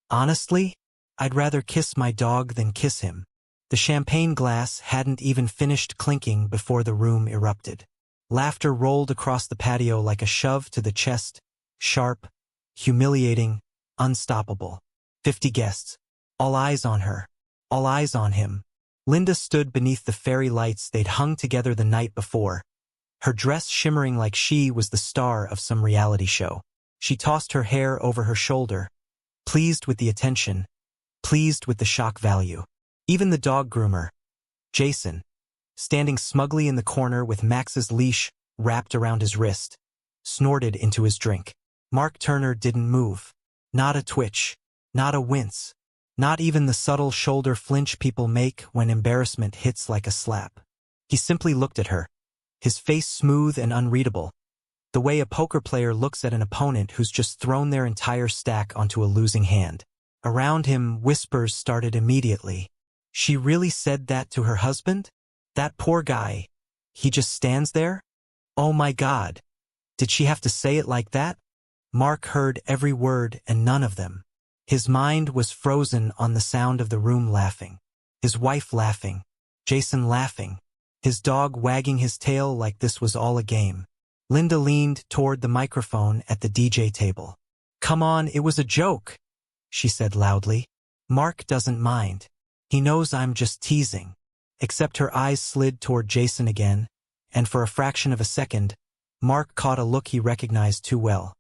Honestly, I'd rather kiss my dog than kiss him. The champagne glass hadn't even finished clinking before the room erupted. Laughter rolled across the patio like a shove to the chest, sharp, humiliating, unstoppable. 50 guests. All eyes on her. All eyes on him. Linda stood beneath the fairy lights they'd hung together the night before, her dress shimmering like she was the star of some reality show. She tossed her hair over her shoulder, pleased with the attention, pleased with the shock value. Even the dog groomer, Jason, standing smugly in the corner with Max's leash wrapped around his wrist, snorted into his drink. Mark Turner didn't move. Not a twitch. Not a wince. Not even the subtle shoulder flinch people make when embarrassment hits like a slap. He simply looked at her, his face smooth and unreadable, the way a poker player looks at an opponent who's just thrown their entire stack onto a losing hand. Around him, whispers started immediately. She really said that to her husband? That poor guy. He just stands there? Oh my God. Did she have to say it like that? Mark heard every word and none of them. His mind was frozen on the sound of the room laughing. His wife laughing. Jason laughing. His dog wagging his tail like this was all a game. Linda leaned toward the microphone at the DJ table. Come on, it was a joke, she said loudly. Mark doesn't mind. He knows I'm just teasing. Except her eyes slid toward Jason again, and for a fraction of a second, Mark caught a look he recognized too well.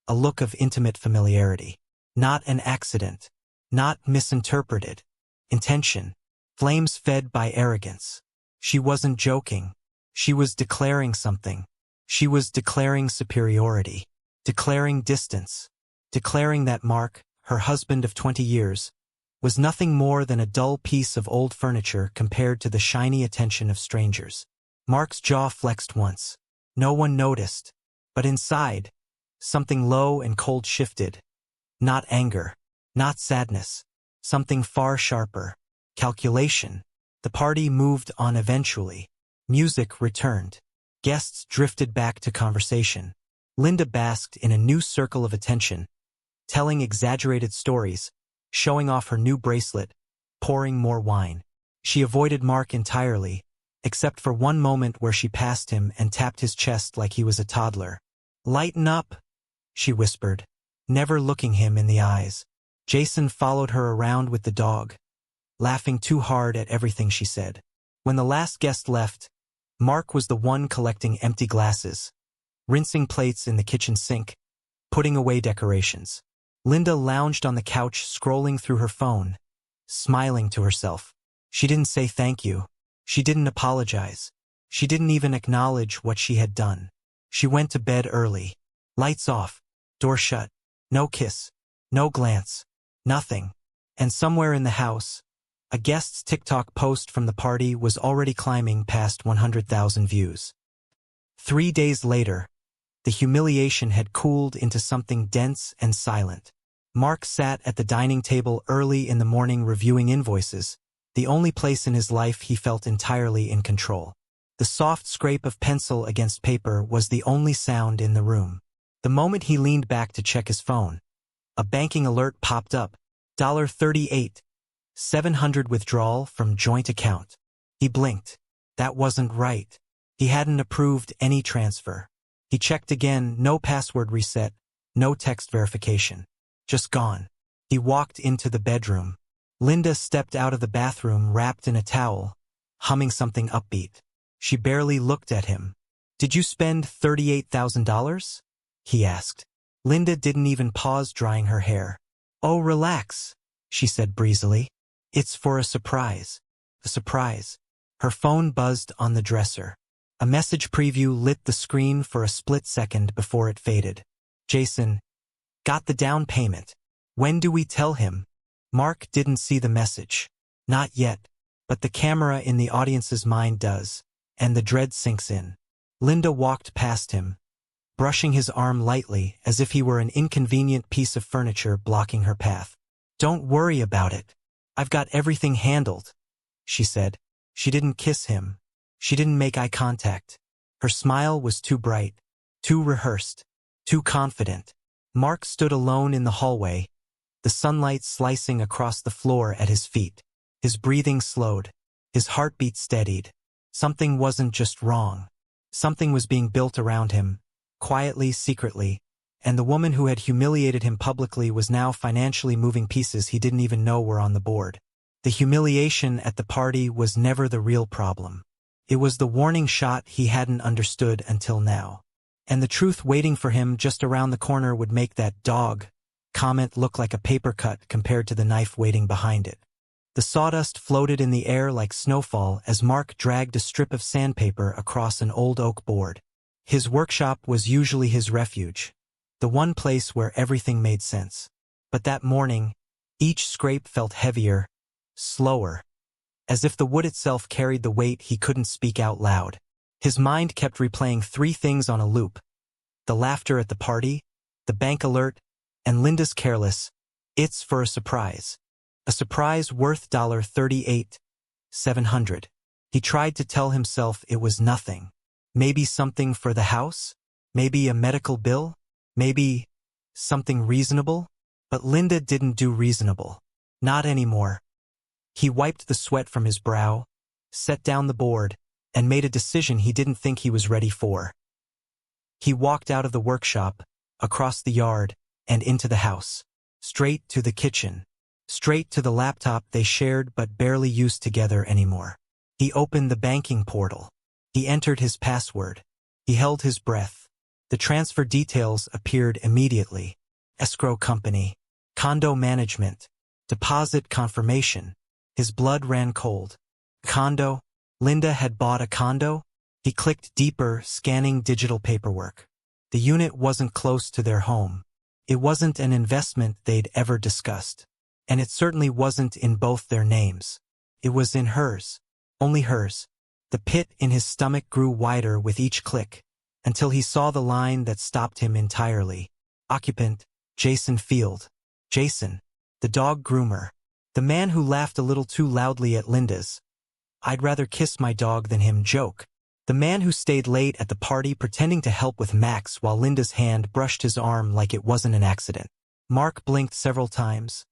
A look of intimate familiarity. Not an accident. Not misinterpreted. Intention. Flames fed by arrogance. She wasn't joking. She was declaring something. She was declaring superiority. Declaring distance. Declaring that Mark, her husband of 20 years, was nothing more than a dull piece of old furniture compared to the shiny attention of strangers. Mark's jaw flexed once. No one noticed. But inside, something low and cold shifted. Not anger. Not sadness. Something far sharper. Calculation. The party moved on eventually. Music returned. Guests drifted back to conversation. Linda basked in a new circle of attention, telling exaggerated stories, showing off her new bracelet, pouring more wine. She avoided Mark entirely, except for one moment where she passed him and tapped his chest like he was a toddler. Lighten up, she whispered, never looking him in the eyes. Jason followed her around with the dog, laughing too hard at everything she said. When the last guest left, Mark was the one collecting empty glasses, rinsing plates in the kitchen sink, putting away decorations. Linda lounged on the couch scrolling through her phone, smiling to herself. She didn't say thank you. She didn't apologize. She didn't even acknowledge what she had done. She went to bed early. Lights off, door shut, no kiss, no glance, nothing. And somewhere in the house, a guest's TikTok post from the party was already climbing past 100,000 views. 3 days later, the humiliation had cooled into something dense and silent. Mark sat at the dining table early in the morning reviewing invoices, the only place in his life he felt entirely in control. The soft scrape of pencil against paper was the only sound in the room. The moment he leaned back to check his phone, a banking alert popped up. $38, 700 withdrawal from joint account. He blinked. That wasn't right. He hadn't approved any transfer. He checked again, no password reset, no text verification. Just gone. He walked into the bedroom. Linda stepped out of the bathroom wrapped in a towel, humming something upbeat. She barely looked at him. Did you spend $38,000? He asked. Linda didn't even pause drying her hair. Oh, relax, she said breezily. It's for a surprise. A surprise. Her phone buzzed on the dresser. A message preview lit the screen for a split second before it faded. Jason, got the down payment. When do we tell him? Mark didn't see the message. Not yet, but the camera in the audience's mind does, and the dread sinks in. Linda walked past him, brushing his arm lightly as if he were an inconvenient piece of furniture blocking her path. Don't worry about it. I've got everything handled, she said. She didn't kiss him. She didn't make eye contact. Her smile was too bright, too rehearsed, too confident. Mark stood alone in the hallway, the sunlight slicing across the floor at his feet. His breathing slowed. His heartbeat steadied. Something wasn't just wrong. Something was being built around him, quietly, secretly, and the woman who had humiliated him publicly was now financially moving pieces he didn't even know were on the board. The humiliation at the party was never the real problem. It was the warning shot he hadn't understood until now. And the truth waiting for him just around the corner would make that "dog" comment look like a paper cut compared to the knife waiting behind it. The sawdust floated in the air like snowfall as Mark dragged a strip of sandpaper across an old oak board. His workshop was usually his refuge, the one place where everything made sense. But that morning, each scrape felt heavier, slower, as if the wood itself carried the weight he couldn't speak out loud. His mind kept replaying three things on a loop: the laughter at the party, the bank alert, and Linda's careless, "It's for a surprise." A surprise worth $38,700. He tried to tell himself it was nothing. Maybe something for the house? Maybe a medical bill? Maybe something reasonable? But Linda didn't do reasonable. Not anymore. He wiped the sweat from his brow, set down the board, and made a decision he didn't think he was ready for. He walked out of the workshop, across the yard, and into the house. Straight to the kitchen. Straight to the laptop they shared but barely used together anymore. He opened the banking portal. He entered his password. He held his breath. The transfer details appeared immediately. Escrow company. Condo management. Deposit confirmation. His blood ran cold. Condo? Linda had bought a condo? He clicked deeper, scanning digital paperwork. The unit wasn't close to their home. It wasn't an investment they'd ever discussed. And it certainly wasn't in both their names. It was in hers. Only hers. The pit in his stomach grew wider with each click, until he saw the line that stopped him entirely. Occupant, Jason Field. Jason, the dog groomer. The man who laughed a little too loudly at Linda's "I'd rather kiss my dog than him" joke. The man who stayed late at the party pretending to help with Max while Linda's hand brushed his arm like it wasn't an accident. Mark blinked several times.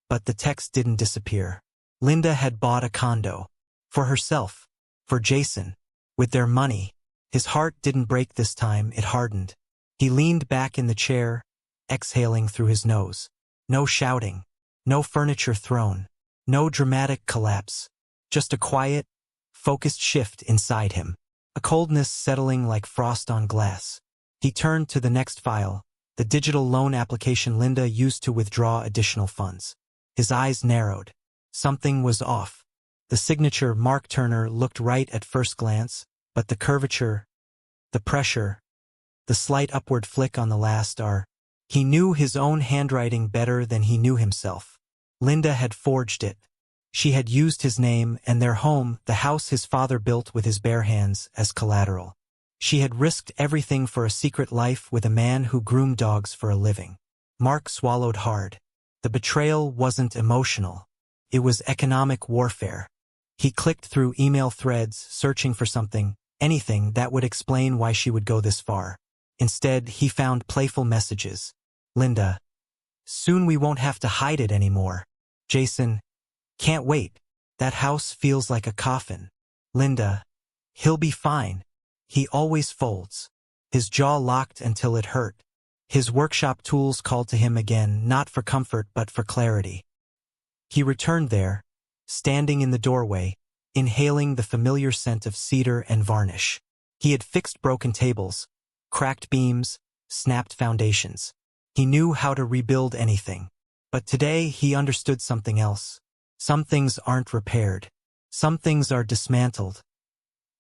But the text didn't disappear. Linda had bought a condo. For herself. For Jason. With their money. His heart didn't break this time, it hardened. He leaned back in the chair, exhaling through his nose. No shouting. No furniture thrown. No dramatic collapse. Just a quiet, focused shift inside him. A coldness settling like frost on glass. He turned to the next file, the digital loan application Linda used to withdraw additional funds. His eyes narrowed. Something was off. The signature Mark Turner looked right at first glance, but the curvature, the pressure, the slight upward flick on the last R. He knew his own handwriting better than he knew himself. Linda had forged it. She had used his name and their home, the house his father built with his bare hands, as collateral. She had risked everything for a secret life with a man who groomed dogs for a living. Mark swallowed hard. The betrayal wasn't emotional. It was economic warfare. He clicked through email threads, searching for something, anything that would explain why she would go this far. Instead, he found playful messages. Linda. Soon we won't have to hide it anymore. Jason. Can't wait. That house feels like a coffin. Linda. He'll be fine. He always folds. His jaw locked until it hurt. His workshop tools called to him again, not for comfort but for clarity. He returned there, standing in the doorway, inhaling the familiar scent of cedar and varnish. He had fixed broken tables, cracked beams, snapped foundations. He knew how to rebuild anything. But today he understood something else. Some things aren't repaired. Some things are dismantled.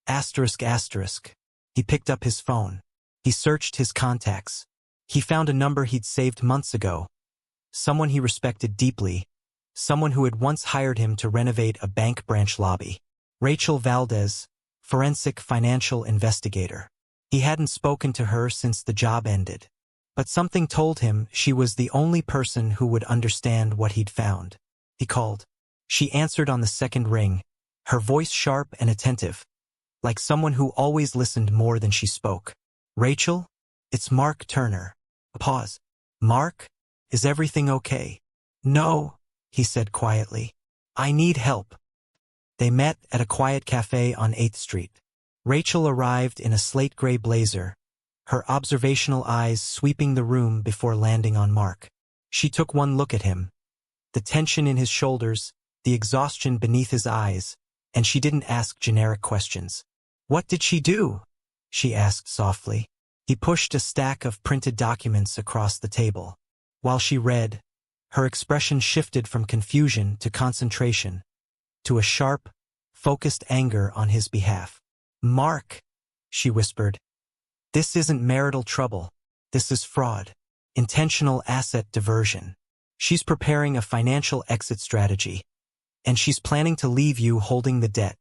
Asterisk asterisk. He picked up his phone. He searched his contacts. He found a number he'd saved months ago. Someone he respected deeply. Someone who had once hired him to renovate a bank branch lobby. Rachel Valdez, forensic financial investigator. He hadn't spoken to her since the job ended. But something told him she was the only person who would understand what he'd found. He called. She answered on the second ring, her voice sharp and attentive, like someone who always listened more than she spoke. Rachel? It's Mark Turner. A pause. Mark? Is everything okay? No, he said quietly. I need help. They met at a quiet cafe on 8th Street. Rachel arrived in a slate-gray blazer, her observational eyes sweeping the room before landing on Mark. She took one look at him, the tension in his shoulders, the exhaustion beneath his eyes, and she didn't ask generic questions. What did she do? She asked softly. He pushed a stack of printed documents across the table. While she read, her expression shifted from confusion to concentration, to a sharp, focused anger on his behalf. Mark, she whispered, this isn't marital trouble. This is fraud. Intentional asset diversion. She's preparing a financial exit strategy, and she's planning to leave you holding the debt.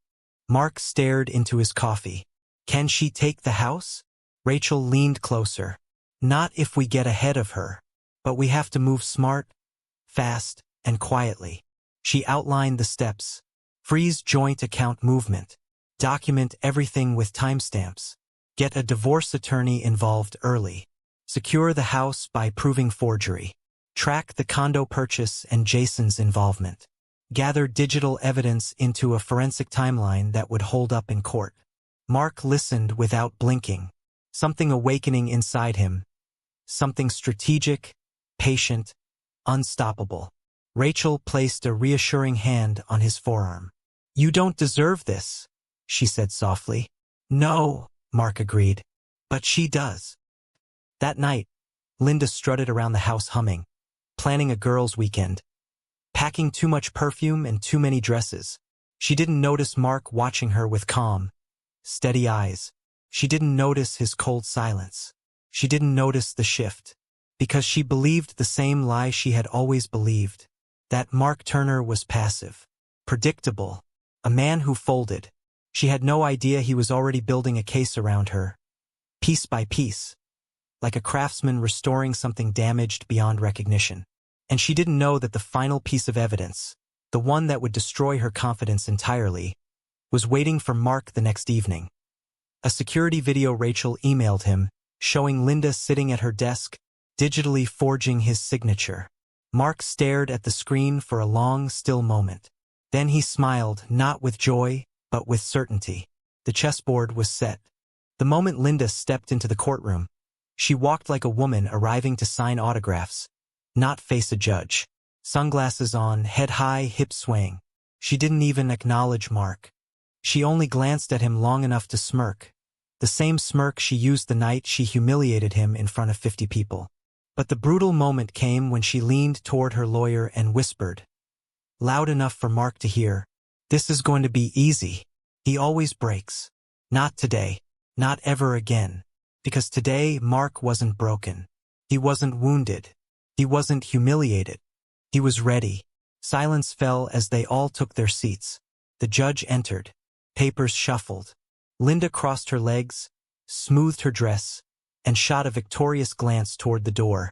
Mark stared into his coffee. Can she take the house? Rachel leaned closer. Not if we get ahead of her, but we have to move smart, fast, and quietly. She outlined the steps. Freeze joint account movement. Document everything with timestamps. Get a divorce attorney involved early. Secure the house by proving forgery. Track the condo purchase and Jason's involvement. Gather digital evidence into a forensic timeline that would hold up in court. Mark listened without blinking, something awakening inside him. Something strategic, patient, unstoppable. Rachel placed a reassuring hand on his forearm. You don't deserve this, she said softly. No, Mark agreed. But she does. That night, Linda strutted around the house humming, planning a girls' weekend, packing too much perfume and too many dresses. She didn't notice Mark watching her with calm, steady eyes. She didn't notice his cold silence. She didn't notice the shift, because she believed the same lie she had always believed, that Mark Turner was passive, predictable, a man who folded. She had no idea he was already building a case around her, piece by piece, like a craftsman restoring something damaged beyond recognition. And she didn't know that the final piece of evidence, the one that would destroy her confidence entirely, was waiting for Mark the next evening. A security video Rachel emailed him, showing Linda sitting at her desk, digitally forging his signature. Mark stared at the screen for a long, still moment. Then he smiled, not with joy, but with certainty. The chessboard was set. The moment Linda stepped into the courtroom, she walked like a woman arriving to sign autographs, not face a judge. Sunglasses on, head high, hips swaying. She didn't even acknowledge Mark. She only glanced at him long enough to smirk. The same smirk she used the night she humiliated him in front of 50 people. But the brutal moment came when she leaned toward her lawyer and whispered, loud enough for Mark to hear, "This is going to be easy. He always breaks. Not today. Not ever again." Because today Mark wasn't broken. He wasn't wounded. He wasn't humiliated. He was ready. Silence fell as they all took their seats. The judge entered. Papers shuffled. Linda crossed her legs, smoothed her dress, and shot a victorious glance toward the door,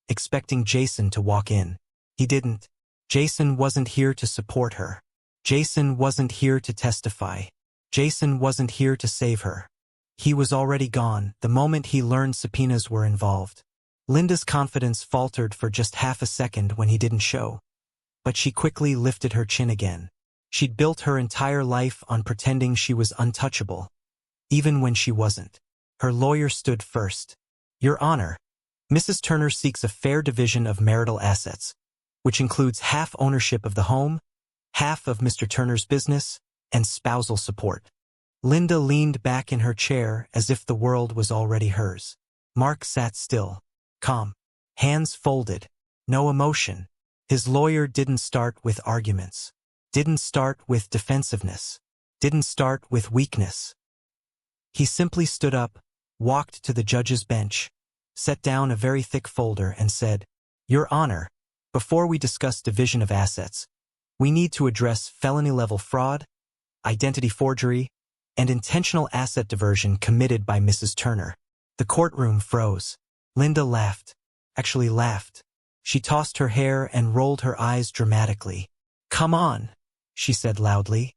expecting Jason to walk in. He didn't. Jason wasn't here to support her. Jason wasn't here to testify. Jason wasn't here to save her. He was already gone the moment he learned subpoenas were involved. Linda's confidence faltered for just half a second when he didn't show. But she quickly lifted her chin again. She'd built her entire life on pretending she was untouchable, even when she wasn't. Her lawyer stood first. "Your Honor, Mrs. Turner seeks a fair division of marital assets, which includes half ownership of the home, half of Mr. Turner's business, and spousal support." Linda leaned back in her chair as if the world was already hers. Mark sat still, calm, hands folded, no emotion. His lawyer didn't start with arguments, didn't start with defensiveness, didn't start with weakness. He simply stood up, walked to the judge's bench, set down a very thick folder and said, "Your Honor, before we discuss division of assets, we need to address felony-level fraud, identity forgery, and intentional asset diversion committed by Mrs. Turner." The courtroom froze. Linda laughed. Actually laughed. She tossed her hair and rolled her eyes dramatically. "Come on," she said loudly.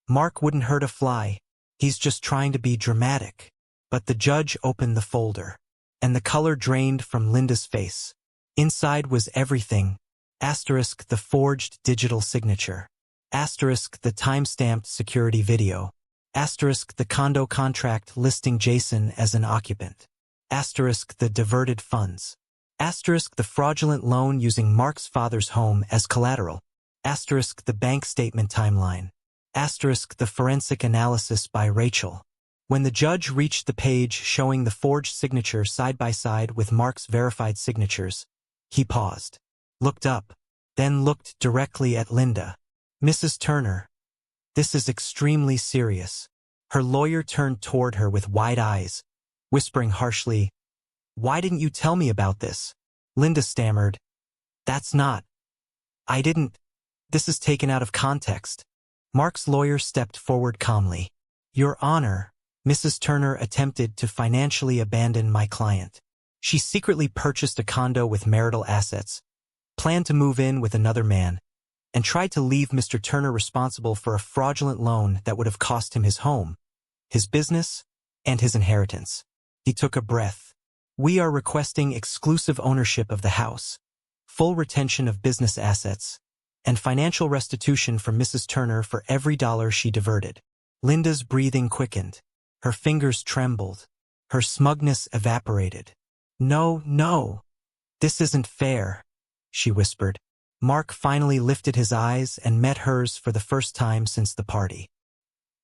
"Mark wouldn't hurt a fly. He's just trying to be dramatic." But the judge opened the folder, and the color drained from Linda's face. Inside was everything. Asterisk the forged digital signature. Asterisk the time-stamped security video. Asterisk the condo contract listing Jason as an occupant. Asterisk the diverted funds. Asterisk the fraudulent loan using Mark's father's home as collateral. Asterisk the bank statement timeline. Asterisk the forensic analysis by Rachel. When the judge reached the page showing the forged signature side by side with Mark's verified signatures, he paused, looked up, then looked directly at Linda. "Mrs. Turner, this is extremely serious." Her lawyer turned toward her with wide eyes, whispering harshly, "Why didn't you tell me about this?" Linda stammered, "That's not. I didn't. This is taken out of context." Mark's lawyer stepped forward calmly. "Your Honor, Mrs. Turner attempted to financially abandon my client. She secretly purchased a condo with marital assets, planned to move in with another man, and tried to leave Mr. Turner responsible for a fraudulent loan that would have cost him his home, his business, and his inheritance." He took a breath. "We are requesting exclusive ownership of the house, full retention of business assets, and financial restitution from Mrs. Turner for every dollar she diverted." Linda's breathing quickened. Her fingers trembled. Her smugness evaporated. "No, no. This isn't fair," she whispered. Mark finally lifted his eyes and met hers for the first time since the party.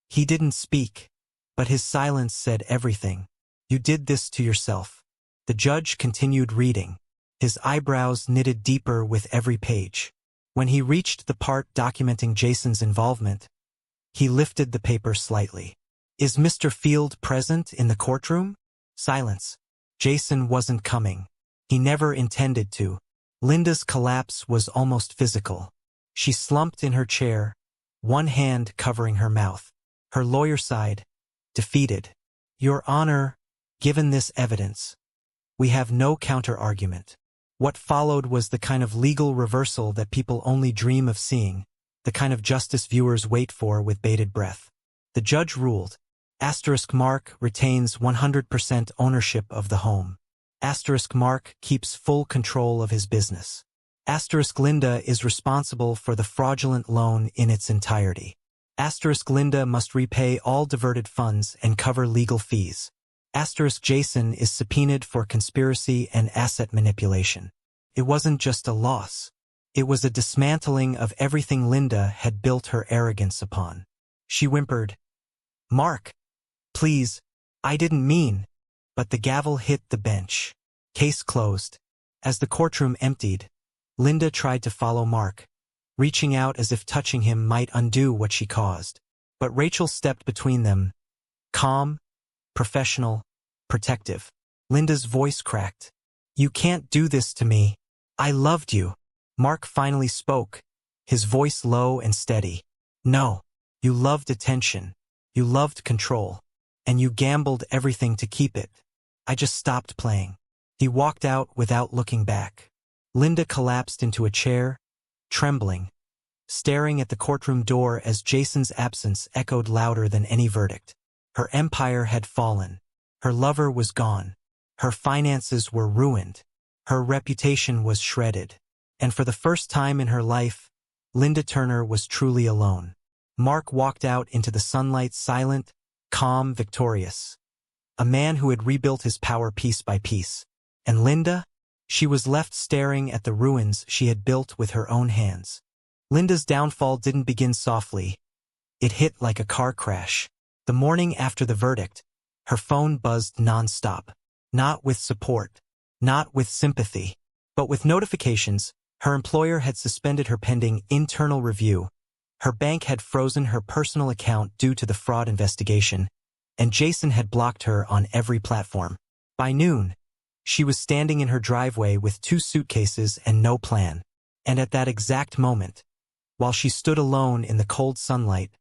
He didn't speak, but his silence said everything. "You did this to yourself." The judge continued reading, his eyebrows knitted deeper with every page. When he reached the part documenting Jason's involvement, he lifted the paper slightly. "Is Mr. Field present in the courtroom?" Silence. Jason wasn't coming. He never intended to. Linda's collapse was almost physical. She slumped in her chair, one hand covering her mouth. Her lawyer sighed, defeated. "Your Honor, given this evidence, we have no counter-argument." What followed was the kind of legal reversal that people only dream of seeing, the kind of justice viewers wait for with bated breath. The judge ruled, Mark retains 100% ownership of the home. Mark keeps full control of his business. Linda is responsible for the fraudulent loan in its entirety. Linda must repay all diverted funds and cover legal fees. Jason is subpoenaed for conspiracy and asset manipulation. It wasn't just a loss. It was a dismantling of everything Linda had built her arrogance upon. She whimpered, "Mark, please, I didn't mean." But the gavel hit the bench. Case closed. As the courtroom emptied, Linda tried to follow Mark, reaching out as if touching him might undo what she caused. But Rachel stepped between them, calm, professional, protective. Linda's voice cracked. "You can't do this to me. I loved you." Mark finally spoke, his voice low and steady. "No, you loved attention. You loved control. And you gambled everything to keep it. I just stopped playing." He walked out without looking back. Linda collapsed into a chair, trembling, staring at the courtroom door as Jason's absence echoed louder than any verdict. Her empire had fallen. Her lover was gone. Her finances were ruined. Her reputation was shredded. And for the first time in her life, Linda Turner was truly alone. Mark walked out into the sunlight silent, calm, victorious. A man who had rebuilt his power piece by piece. And Linda? She was left staring at the ruins she had built with her own hands. Linda's downfall didn't begin softly. It hit like a car crash. The morning after the verdict, her phone buzzed nonstop. Not with support, not with sympathy, but with notifications. Her employer had suspended her pending internal review. Her bank had frozen her personal account due to the fraud investigation, and Jason had blocked her on every platform. By noon, she was standing in her driveway with 2 suitcases and no plan. And at that exact moment, while she stood alone in the cold sunlight,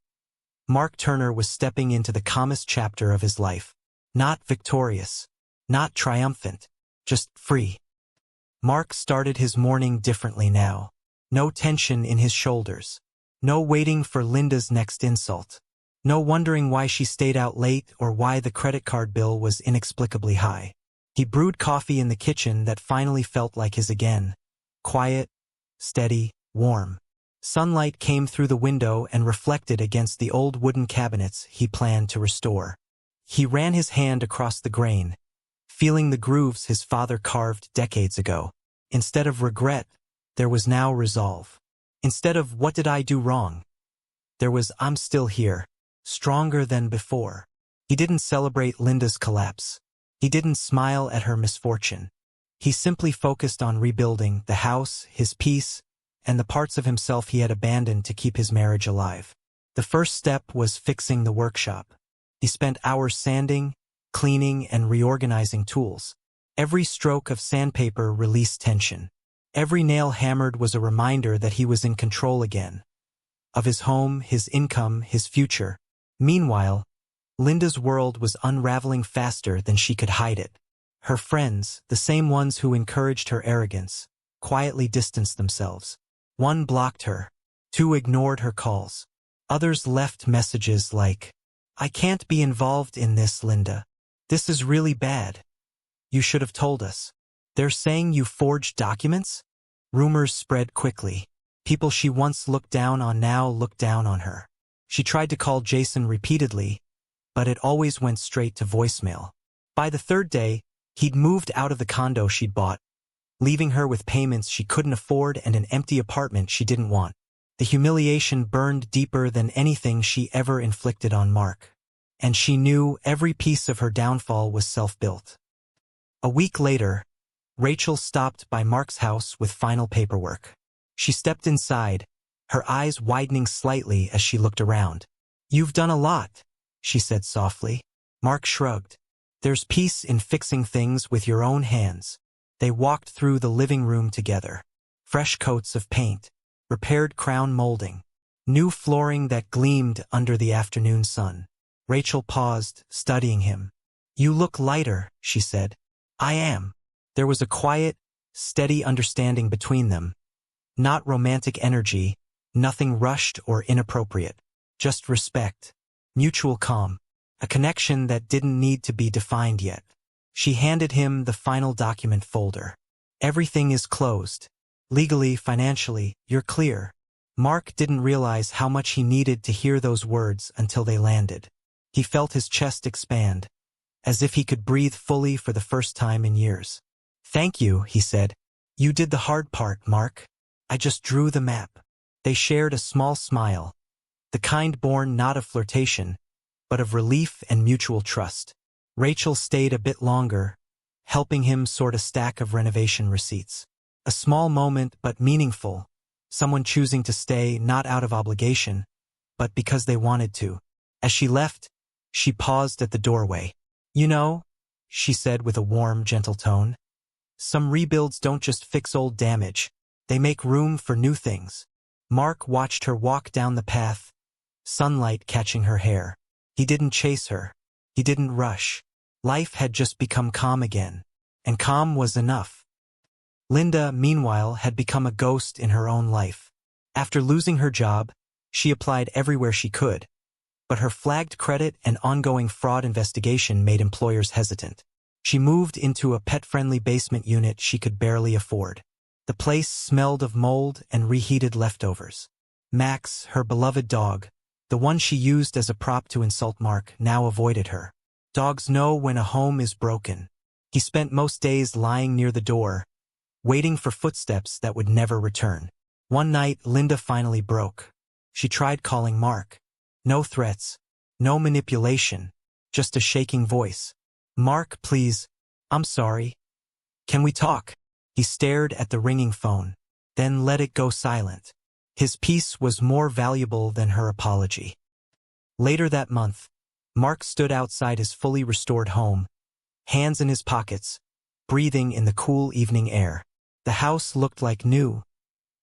Mark Turner was stepping into the calmest chapter of his life. Not victorious, not triumphant, just free. Mark started his morning differently now. No tension in his shoulders. No waiting for Linda's next insult. No wondering why she stayed out late or why the credit card bill was inexplicably high. He brewed coffee in the kitchen that finally felt like his again. Quiet, steady, warm. Sunlight came through the window and reflected against the old wooden cabinets he planned to restore. He ran his hand across the grain, feeling the grooves his father carved decades ago. Instead of regret, there was now resolve. Instead of "what did I do wrong?" there was "I'm still here, stronger than before." He didn't celebrate Linda's collapse. He didn't smile at her misfortune. He simply focused on rebuilding the house, his peace, and the parts of himself he had abandoned to keep his marriage alive. The first step was fixing the workshop. He spent hours sanding, cleaning, and reorganizing tools. Every stroke of sandpaper released tension. Every nail hammered was a reminder that he was in control again. Of his home, his income, his future. Meanwhile, Linda's world was unraveling faster than she could hide it. Her friends, the same ones who encouraged her arrogance, quietly distanced themselves. One blocked her. Two ignored her calls. Others left messages like, "I can't be involved in this, Linda. This is really bad. You should have told us. They're saying you forged documents?" Rumors spread quickly. People she once looked down on now looked down on her. She tried to call Jason repeatedly, but it always went straight to voicemail. By the third day, he'd moved out of the condo she'd bought, leaving her with payments she couldn't afford and an empty apartment she didn't want. The humiliation burned deeper than anything she ever inflicted on Mark. And she knew every piece of her downfall was self-built. A week later, Rachel stopped by Mark's house with final paperwork. She stepped inside, her eyes widening slightly as she looked around. "You've done a lot," she said softly. Mark shrugged. "There's peace in fixing things with your own hands." They walked through the living room together. Fresh coats of paint, repaired crown molding, new flooring that gleamed under the afternoon sun. Rachel paused, studying him. "You look lighter," she said. "I am." There was a quiet, steady understanding between them. Not romantic energy, nothing rushed or inappropriate. Just respect, mutual calm, a connection that didn't need to be defined yet. She handed him the final document folder. "Everything is closed. Legally, financially, you're clear." Mark didn't realize how much he needed to hear those words until they landed. He felt his chest expand, as if he could breathe fully for the first time in years. "Thank you," he said. "You did the hard part, Mark. I just drew the map." They shared a small smile, the kind born not of flirtation, but of relief and mutual trust. Rachel stayed a bit longer, helping him sort a stack of renovation receipts. A small moment but meaningful, someone choosing to stay not out of obligation, but because they wanted to. As she left, she paused at the doorway. "You know," she said with a warm, gentle tone, "some rebuilds don't just fix old damage, they make room for new things." Mark watched her walk down the path, sunlight catching her hair. He didn't chase her. He didn't rush. Life had just become calm again, and calm was enough. Linda, meanwhile, had become a ghost in her own life. After losing her job, she applied everywhere she could, but her flagged credit and ongoing fraud investigation made employers hesitant. She moved into a pet-friendly basement unit she could barely afford. The place smelled of mold and reheated leftovers. Max, her beloved dog, the one she used as a prop to insult Mark, now avoided her. Dogs know when a home is broken. He spent most days lying near the door, waiting for footsteps that would never return. One night, Linda finally broke. She tried calling Mark. No threats, no manipulation, just a shaking voice. "Mark, please, I'm sorry. Can we talk?" He stared at the ringing phone, then let it go silent. His peace was more valuable than her apology. Later that month, Mark stood outside his fully restored home, hands in his pockets, breathing in the cool evening air. The house looked like new,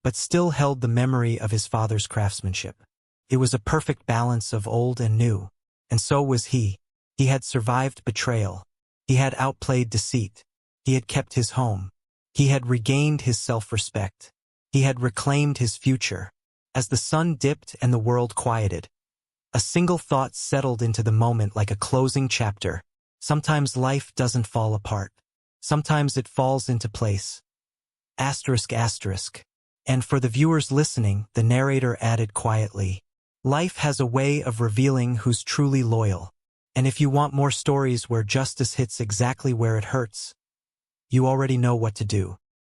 but still held the memory of his father's craftsmanship. It was a perfect balance of old and new, and so was he. He had survived betrayal. He had outplayed deceit. He had kept his home. He had regained his self-respect. He had reclaimed his future. As the sun dipped and the world quieted, a single thought settled into the moment like a closing chapter. Sometimes life doesn't fall apart. Sometimes it falls into place. ***. And for the viewers listening, the narrator added quietly, life has a way of revealing who's truly loyal. And if you want more stories where justice hits exactly where it hurts, you already know what to do.